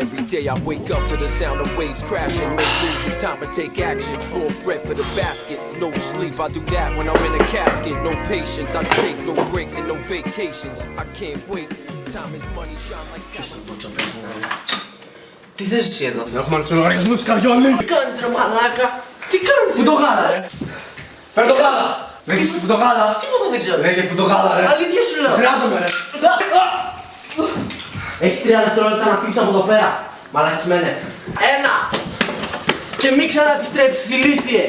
Every day I wake up to the sound of waves crashing. Make moves, it's time to take action. More bread for the basket. No sleep, I do that when I'm in a casket. No patience, I take no breaks and no vacations. I can't wait. Time is money, shine like that. Τι θες εσύ εδώ? Έχουμε τους λογαριασμούς καριόλι. Τι κάνεις ρε μαλάκα? Τι κάνεις? Πού το γάλα ρε. Φέρ το γάλα. Λέγεις που το γάλα. Τίποτα δεν ξέρω. Λέγε που το γάλα ρε. Αλήθεια σου λέω. Χρειάζομαι ρε. Έχεις 30 δευτερόλεπτα να φύγεις από εδώ πέρα. Μαλακισμένε. 1. Και μην ξαναεπιστρέψεις ηλίθιε.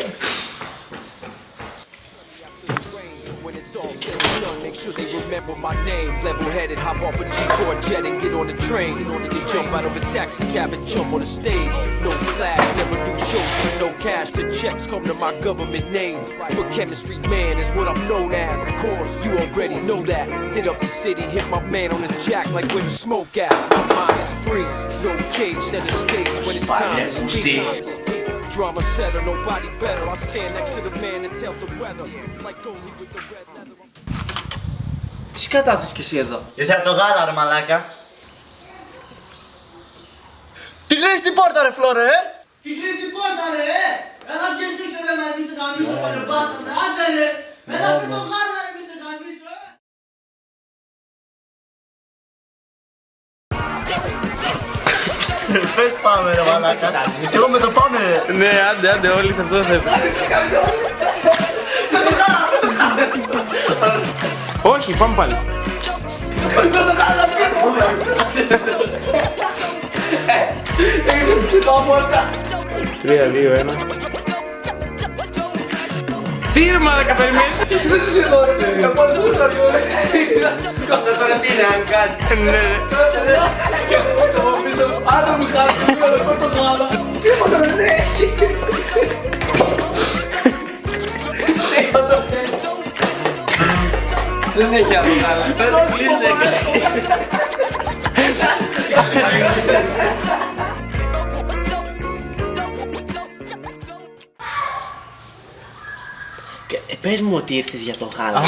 When it's all said and done, make sure they remember my name. Level-headed, hop off a G4 jet and get on the train. Then jump out of a taxi cab and jump on the stage. No flash, never do shows with no cash. The checks come to my government name. But chemistry man is what I'm known as. Of course, you already know that. Hit up the city, hit my man on the jack like where the smoke at. My mind is free, no cage, center stage when it's time to speak. Drama setter, nobody better. I stand next to the man that tells the weather. Like only with the red leather. Τι σκατάθες κι εσύ εδώ? Ήρθα το γάλα ρε μαλάκα. Τι κλείσεις την πόρτα ρε Φλόρε Τι κλείσεις την πόρτα ρε Έλα και εσύ ξέρω ρε μη σε γαμίσω πανεμπάστατε. Άντε ρε. Έλα και το γάλα ρε μη σε γαμίσω Πες πάμε ρε μαλάκα. Κι εγώ με το πάμε ρε. Ναι, άντε, όλοι σε αυτό σε... Όχι, πάμε πάλι. Έχεις την πόρτα. 3, 2, 1. Τι ρε μαλάκα περιμένεις? Δεν είσαι εδώ ρε παιδί. Θα πάρεις το καριόλι. Αυτό τώρα τι είναι αν κάτι. Ναι ρε. Και εγώ πίσω. Άντε μου χάρη. Πάρ' το γάλα. Τίποτα δεν έχει. Τίποτα δεν έχει. Δεν έχει άλλο γάλα. Δεν κλείσε. Πες μου ότι ήρθες για το γάλα.